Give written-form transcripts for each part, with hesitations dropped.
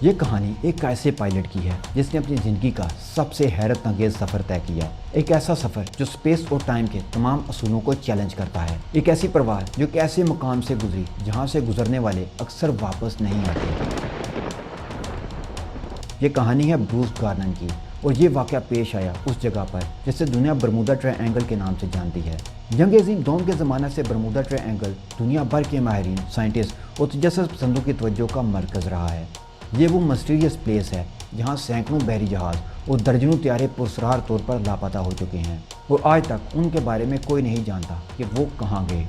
یہ کہانی ایک ایسے پائلٹ کی ہے جس نے اپنی زندگی کا سب سے حیرت انگیز سفر طے کیا۔ ایک ایسا سفر جو اسپیس اور ٹائم کے تمام اصولوں کو چیلنج کرتا ہے۔ ایک ایسی پرواز جو ایک ایسے مقام سے گزری جہاں سے گزرنے والے اکثر واپس نہیں آتے۔ یہ کہانی ہے بروس گارنر کی اور یہ واقعہ پیش آیا اس جگہ پر جسے دنیا برمودا ٹرائینگل کے نام سے جانتی ہے۔ جنگ عظیم دوم کے زمانہ سے برمودا ٹرائینگل دنیا بھر کے ماہرین، سائنٹسٹ اور تجسس پسندوں کی توجہ کا مرکز رہا ہے۔ یہ وہ مسٹیریس پلیس ہے جہاں سینکڑوں بحری جہاز اور درجنوں طیارے پراسرار طور پر لاپتہ ہو چکے ہیں اور آج تک ان کے بارے میں کوئی نہیں جانتا کہ وہ کہاں گئے۔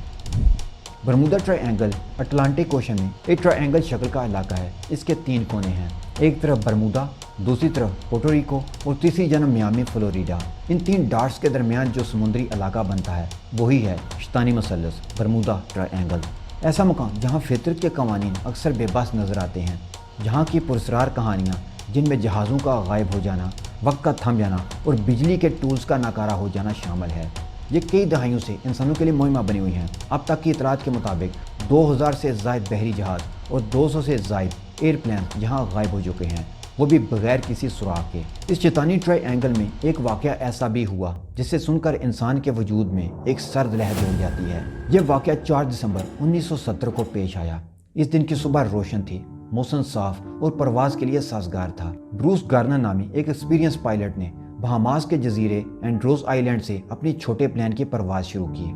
برمودا ٹرائینگل اٹلانٹک اوشن میں ایک ٹرائینگل شکل کا علاقہ ہے۔ اس کے 3 کونے ہیں، ایک طرف برمودا، دوسری طرف پورٹو ریکو اور تیسری جانب میامی فلوریڈا۔ ان 3 ڈاٹس کے درمیان جو سمندری علاقہ بنتا ہے وہی ہے شیطانی مثلث برمودا ٹرائینگل۔ ایسا مقام جہاں فطرت کے قوانین اکثر بے بس نظر آتے ہیں، جہاں کی پراسرار کہانیاں جن میں جہازوں کا غائب ہو جانا، وقت کا تھم جانا اور بجلی کے ٹولز کا ناکارہ ہو جانا شامل ہے۔ یہ کئی دہائیوں سے انسانوں کے لیے مہمہ بنی ہوئی ہیں۔ اب تک کی اطلاعات کے مطابق 2000 سے زائد بحری جہاز اور 200 سے زائد ایئر پلین یہاں غائب ہو چکے ہیں، وہ بھی بغیر کسی سراغ کے۔ اس شیطانی ٹرائی اینگل میں ایک واقعہ ایسا بھی ہوا جسے سن کر انسان کے وجود میں ایک سرد لہر دوڑ جاتی ہے۔ یہ واقعہ 4 دسمبر 1970 کو پیش آیا۔ اس دن کی صبح روشن تھی، موسم صاف اور پرواز کے لیے سازگار تھا۔ بروس گارنر نامی ایک ایکسپیرینس پائلٹ نے بہاماس کے جزیرے اینڈروس آئی لینڈ سے اپنی چھوٹے پلین کی پرواز شروع کی۔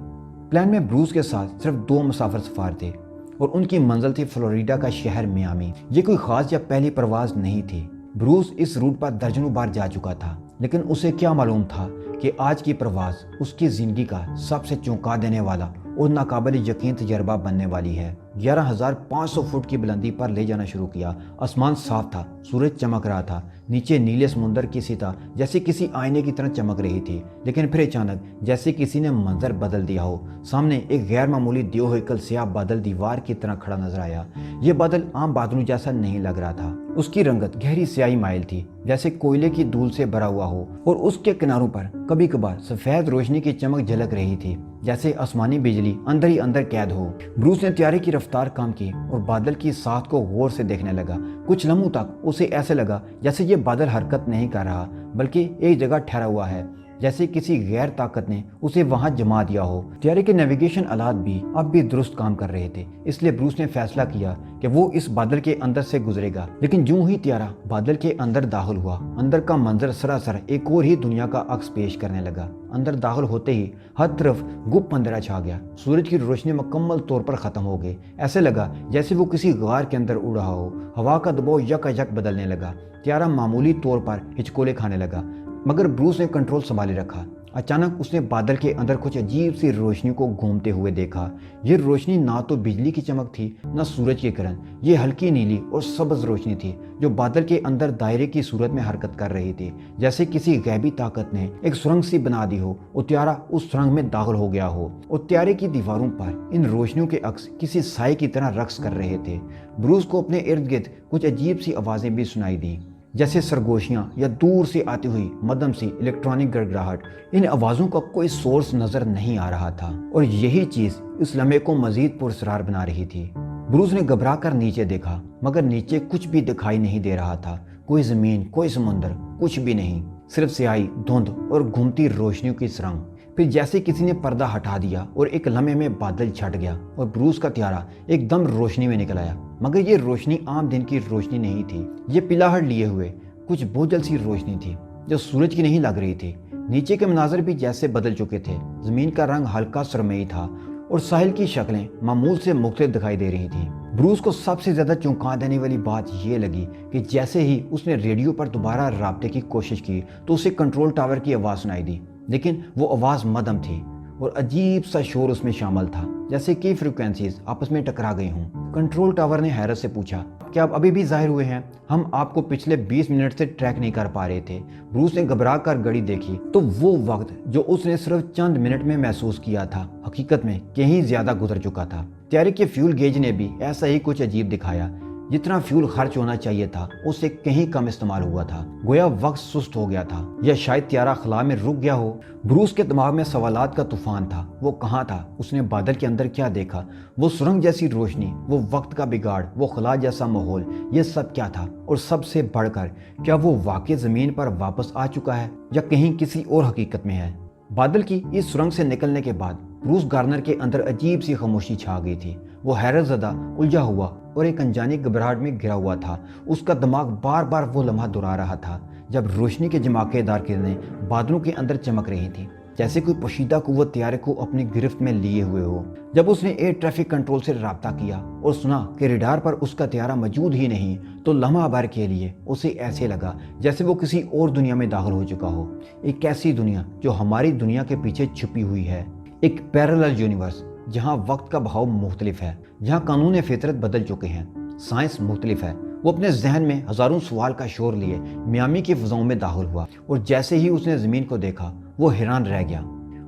پلین میں بروس کے ساتھ صرف 2 مسافر سفار تھے اور ان کی منزل تھی فلوریڈا کا شہر میامی۔ یہ کوئی خاص یا پہلی پرواز نہیں تھی۔ بروس اس روٹ پر درجنوں بار جا چکا تھا، لیکن اسے کیا معلوم تھا کہ آج کی پرواز اس کی زندگی کا سب سے چونکا دینے والا اور ناقابل یقین تجربہ بننے والی ہے۔ 11,500 فٹ کی بلندی پر لے جانا شروع کیا۔ آسمان صاف تھا، سورج چمک رہا تھا، نیچے نیلے سمندر کی سطح جیسے کسی آئینے کی طرح چمک رہی تھی، لیکن پھر اچانک جیسے کسی نے منظر بدل دیا ہو، سامنے ایک غیر معمولی دیوہیکل سیاہ بادل دیوار کی طرح کھڑا نظر آیا۔ یہ بادل عام بادلوں جیسا نہیں لگ رہا تھا۔ اس کی رنگت گہری سیاہی مائل تھی، جیسے کوئلے کی دھول سے بھرا ہوا ہو، اور اس کے کناروں پر کبھی کبھار سفید روشنی کی چمک جھلک رہی تھی، جیسے آسمانی بجلی اندر ہی اندر قید ہو۔ بروس نے طیارے کی رفتار کم کی اور بادل کی ساخت کو غور سے دیکھنے لگا۔ کچھ لمحوں تک اسے ایسے لگا جیسے یہ بادل حرکت نہیں کر رہا بلکہ ایک جگہ ٹھہرا ہوا ہے، جیسے کسی غیر طاقت نے اسے وہاں جما دیا ہو۔ طیارے کے نیویگیشن آلات بھی اب بھی درست کام کر رہے تھے، اس لیے بروس نے فیصلہ کیا کہ وہ اس بادل کے اندر سے گزرے گا۔ لیکن جوں ہی طیارہ بادل کے اندر داخل ہوا، اندر کا منظر سراسر ایک اور ہی دنیا کا عکس پیش کرنے لگا۔ اندر داخل ہوتے ہی ہر طرف گپ اندھیرا چھا گیا۔ سورج کی روشنی مکمل طور پر ختم ہو گئی۔ ایسے لگا جیسے وہ کسی غار کے اندر اڑ رہا ہو۔ ہوا کا دباؤ یک بدلنے لگا۔ طیارہ معمولی طور پر ہچکولے کھانے لگا، مگر بروس نے کنٹرول سنبھالے رکھا۔ اچانک اس نے بادل کے اندر کچھ عجیب سی روشنی کو گھومتے ہوئے دیکھا۔ یہ روشنی نہ تو بجلی کی چمک تھی نہ سورج کی کرن، یہ ہلکی نیلی اور سبز روشنی تھی جو بادل کے اندر دائرے کی صورت میں حرکت کر رہی تھی، جیسے کسی غیبی طاقت نے ایک سرنگ سی بنا دی ہو اور طیارہ اس سرنگ میں داخل ہو گیا ہو، اور طیارے کی دیواروں پر ان روشنیوں کے عکس کسی سائے کی طرح رقص کر رہے تھے۔ بروس کو اپنے ارد گرد کچھ عجیب سی آوازیں بھی سنائی دیں، جیسے سرگوشیاں یا دور سے آتی ہوئی مدھم سی الیکٹرانک گڑگڑاہٹ۔ ان آوازوں کا کوئی سورس نظر نہیں آ رہا تھا اور یہی چیز اس لمحے کو مزید پراسرار بنا رہی تھی۔ بروس نے گھبرا کر نیچے دیکھا، مگر نیچے کچھ بھی دکھائی نہیں دے رہا تھا۔ کوئی زمین، کوئی سمندر، کچھ بھی نہیں، صرف سیاہی، دھند اور گھومتی روشنیوں کی سرنگ۔ پھر جیسے کسی نے پردہ ہٹا دیا اور ایک لمحے میں بادل چھٹ گیا اور بروس کا طیارہ ایک دم روشنی میں نکل آیا، مگر یہ روشنی عام دن کی روشنی نہیں تھی۔ یہ پلاہٹ لیے ہوئے کچھ بوجھل سی روشنی تھی جو سورج کی نہیں لگ رہی تھی۔ نیچے کے مناظر بھی جیسے بدل چکے تھے۔ زمین کا رنگ ہلکا سرمئی تھا اور ساحل کی شکلیں معمول سے مختلف دکھائی دے رہی تھیں۔ بروس کو سب سے زیادہ چونکا دینے والی بات یہ لگی کہ جیسے ہی اس نے ریڈیو پر دوبارہ رابطے کی کوشش کی تو اسے کنٹرول ٹاور کی آواز سنائی دی، لیکن وہ آواز مدھم تھی اور عجیب سا شور اس میں شامل تھا، جیسے کئی فریکوینسیز آپس میں ٹکرا گئی ہوں۔ کنٹرول ٹاور نے حیرت سے پوچھا، کیا آپ ابھی بھی ظاہر ہوئے ہیں؟ ہم آپ کو پچھلے 20 منٹ سے ٹریک نہیں کر پا رہے تھے۔ بروس نے گھبرا کر گھڑی دیکھی تو وہ وقت جو اس نے صرف چند منٹ میں محسوس کیا تھا حقیقت میں کہیں زیادہ گزر چکا تھا۔ طیارے کے فیول گیج نے بھی ایسا ہی کچھ عجیب دکھایا۔ جتنا فیول خرچ ہونا چاہیے تھا اس سے کہیں کم استعمال ہوا تھا۔ گویا وقت سست ہو گیا تھا یا شاید طیارہ خلا میں رک گیا ہو۔ بروس کے دماغ میں سوالات کا طوفان تھا۔ وہ کہاں تھا؟ اس نے بادل کے اندر کیا دیکھا؟ وہ سرنگ جیسی روشنی، وہ وقت کا بگاڑ، وہ خلا جیسا ماحول، یہ سب کیا تھا؟ اور سب سے بڑھ کر کیا وہ واقعی زمین پر واپس آ چکا ہے یا کہیں کسی اور حقیقت میں ہے؟ بادل کی اس سرنگ سے نکلنے کے بعد بروس گارنر کے اندر عجیب سی خاموشی چھا گئی تھی۔ وہ حیرت زدہ، الجھا ہوا اور ایک انجانی گھبراہٹ میں گھرا ہوا تھا۔ اس کا دماغ بار بار وہ لمحہ دہرا رہا تھا جب روشنی کے جھماکے دار کرنیں بادلوں کے اندر چمک رہی تھیں، جیسے کوئی پوشیدہ قوت طیارے کو اپنی گرفت میں لیے ہوئے ہو۔ جب اس نے ایئر ٹریفک کنٹرول سے رابطہ کیا اور سنا کہ ریڈار پر اس کا طیارہ موجود ہی نہیں، تو لمحہ بھر کے لیے اسے ایسے لگا جیسے وہ کسی اور دنیا میں داخل ہو چکا ہو، ایک ایسی دنیا جو ہماری دنیا کے پیچھے چھپی ہوئی ہے، ایک پیرالل یونیورس جہاں وقت کا بہاؤ مختلف ہے، جہاں قانون فطرت بدل چکے ہیں، سائنس مختلف ہے۔ وہ اپنے ذہن میں ہزاروں سوال کا شور لیے میامی کی فضاؤں میں داخل ہوا، اور جیسے ہی اس نے زمین کو دیکھا وہ حیران رہ گیا۔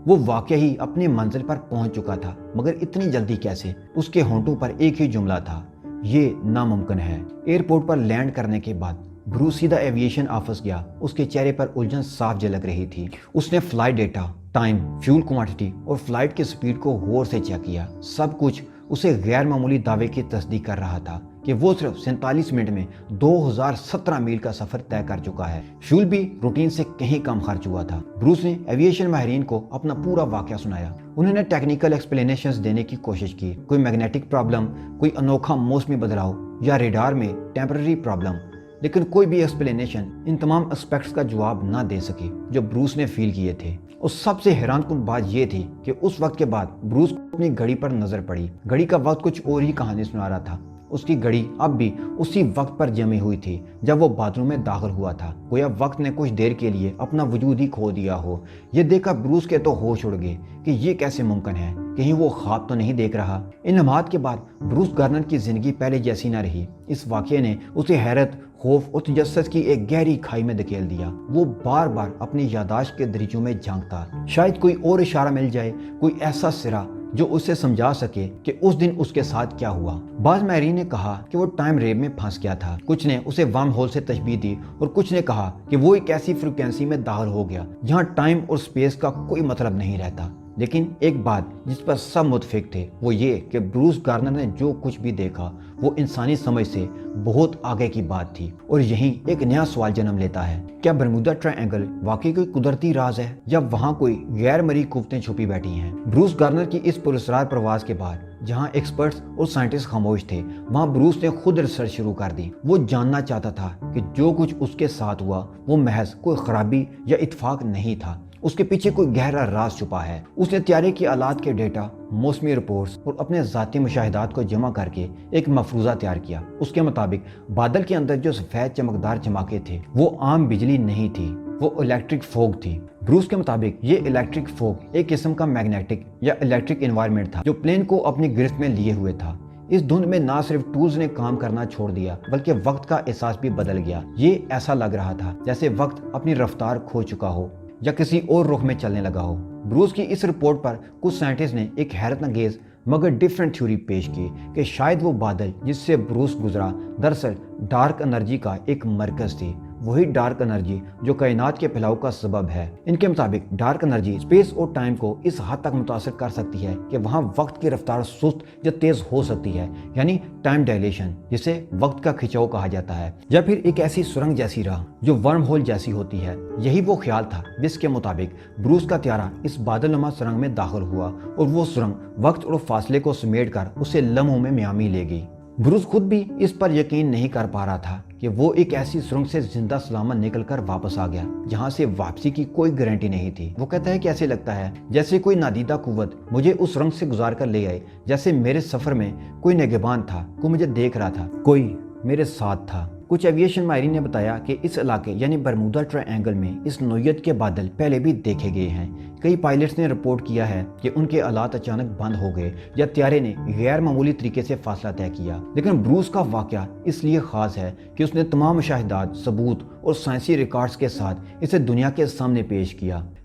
وہ واقعی اپنی منزل پر پہنچ چکا تھا، مگر اتنی جلدی کیسے؟ اس کے ہونٹوں پر ایک ہی جملہ تھا، یہ ناممکن ہے۔ ایئرپورٹ پر لینڈ کرنے کے بعد بروس سیدھا ایویشن آفس گیا۔ اس کے چہرے پر الجھن صاف جھلک رہی تھی۔ اس نے flight data, time, fuel quantity اور فلائٹ کی سپیڈ کو غور سے چیک کیا۔ سب کچھ اسے غیر معمولی دعوے کی تصدیق کر رہا تھا کہ وہ صرف 47 منٹ میں 2017 میل کا سفر طے کر چکا ہے۔ فیول بھی روٹین سے کہیں کم خرچ ہوا تھا۔ بروس نے ایویشن ماہرین کو اپنا پورا واقعہ سنایا۔ انہوں نے ٹیکنیکل ایکسپلینیشنز دینے کی کوشش کی، کوئی میگنیٹک پرابلم، کوئی انوکھا موسمی بدلاؤ یا ریڈار میں ٹیمپرری پرابلم، لیکن کوئی بھی ایکسپلینیشن ان تمام اسپیکٹس کا جواب نہ دے سکی جو بروس نے فیل کیے تھے۔ اور سب سے حیران کن بات یہ تھی کہ اس وقت کے بعد بروس کو اپنی گھڑی پر نظر پڑی۔ گھڑی کا وقت کچھ اور ہی کہانی سنا رہا تھا۔ اس کی گھڑی اب بھی اسی وقت پر جمی ہوئی تھی جب وہ بادلوں میں داخل ہوا تھا، گویا وقت نے کچھ دیر کے لیے اپنا وجود ہی کھو دیا ہو۔ یہ دیکھا بروس کے تو ہوش اڑ گئے کہ یہ کیسے ممکن ہے، کہیں وہ خواب تو نہیں دیکھ رہا۔ ان لمحات کے بعد بروس گارنر کی زندگی پہلے جیسی نہ رہی۔ اس واقعے نے اسے حیرت، خوف اور تجسس کی ایک گہری کھائی میں دھکیل دیا۔ وہ بار بار اپنی یادداشت کے دریچوں میں جھانکتا، شاید کوئی اور اشارہ مل جائے، کوئی ایسا سرا جو اسے سمجھا سکے کہ اس دن اس کے ساتھ کیا ہوا۔ بعض ماہرین نے کہا کہ وہ ٹائم ریب میں پھنس گیا تھا، کچھ نے اسے ورم ہول سے تشبیہ دی اور کچھ نے کہا کہ وہ ایک ایسی فریکوینسی میں داخل ہو گیا جہاں ٹائم اور سپیس کا کوئی مطلب نہیں رہتا۔ لیکن ایک بات جس پر سب متفق تھے وہ یہ کہ بروس گارنر نے جو کچھ بھی دیکھا وہ انسانی سمجھ سے بہت آگے کی بات تھی، اور یہیں ایک نیا سوال جنم لیتا ہے، کیا برمودا ٹرائنگل واقعی کوئی قدرتی راز ہے یا وہاں کوئی غیر مرئی قوتیں چھپی بیٹھی ہیں؟ بروس گارنر کی اس پراسرار پرواز کے بعد جہاں ایکسپرٹس اور سائنٹسٹ خاموش تھے، وہاں بروس نے خود ریسرچ شروع کر دی۔ وہ جاننا چاہتا تھا کہ جو کچھ اس کے ساتھ ہوا وہ محض کوئی خرابی یا اتفاق نہیں تھا، اس کے پیچھے کوئی گہرا راز چھپا ہے۔ اس نے طیارے کی آلات کے ڈیٹا، موسمی رپورٹس اور اپنے ذاتی مشاہدات کو جمع کر کے ایک مفروضہ تیار کیا۔ اس کے مطابق بادل کے اندر جو سفید چمکدار چماکے تھے وہ عام بجلی نہیں تھی، وہ الیکٹرک فوگ تھی۔ بروس کے مطابق یہ الیکٹرک فوگ ایک قسم کا میگنیٹک یا الیکٹرک انوائرمنٹ تھا جو پلین کو اپنی گرفت میں لیے ہوئے تھا۔ اس دھند میں نہ صرف ٹولز نے کام کرنا چھوڑ دیا بلکہ وقت کا احساس بھی بدل گیا۔ یہ ایسا لگ رہا تھا جیسے وقت اپنی رفتار کھو چکا ہو یا کسی اور رخ میں چلنے لگا ہو۔ بروس کی اس رپورٹ پر کچھ سائنٹسٹ نے ایک حیرت انگیز مگر ڈیفرنٹ تھیوری پیش کی کہ شاید وہ بادل جس سے بروس گزرا دراصل ڈارک انرجی کا ایک مرکز تھی، وہی ڈارک انرجی جو کائنات کے پھیلاؤ کا سبب ہے۔ ان کے مطابق ڈارک انرجی اسپیس اور ٹائم کو اس حد تک متاثر کر سکتی ہے کہ وہاں وقت کی رفتار سست یا تیز ہو سکتی ہے، یعنی ٹائم ڈائلیشن، جسے وقت کا کھچاؤ کہا جاتا ہے، یا پھر ایک ایسی سرنگ جیسی راہ جو ورم ہول جیسی ہوتی ہے۔ یہی وہ خیال تھا جس کے مطابق بروس کا طیارہ اس بادل نما سرنگ میں داخل ہوا، اور وہ سرنگ وقت اور فاصلے کو سمیٹ کر اسے لمحوں میں میامی لے گئی۔ بروس خود بھی اس پر یقین نہیں کر پا رہا تھا کہ وہ ایک ایسی سرنگ سے زندہ سلامت نکل کر واپس آ گیا جہاں سے واپسی کی کوئی گارنٹی نہیں تھی۔ وہ کہتا ہے کہ ایسے لگتا ہے جیسے کوئی نادیدہ قوت مجھے اس سرنگ سے گزار کر لے آئے، جیسے میرے سفر میں کوئی نگہبان تھا، کوئی مجھے دیکھ رہا تھا، کوئی میرے ساتھ تھا۔ کچھ ایویشن ماہرین نے بتایا کہ اس علاقے یعنی برمودا ٹرائنگل میں اس نوعیت کے بادل پہلے بھی دیکھے گئے ہیں۔ کئی پائلٹس نے رپورٹ کیا ہے کہ ان کے آلات اچانک بند ہو گئے یا طیارے نے غیر معمولی طریقے سے فاصلہ طے کیا۔ لیکن بروس کا واقعہ اس لیے خاص ہے کہ اس نے تمام مشاہدات، ثبوت اور سائنسی ریکارڈز کے ساتھ اسے دنیا کے سامنے پیش کیا۔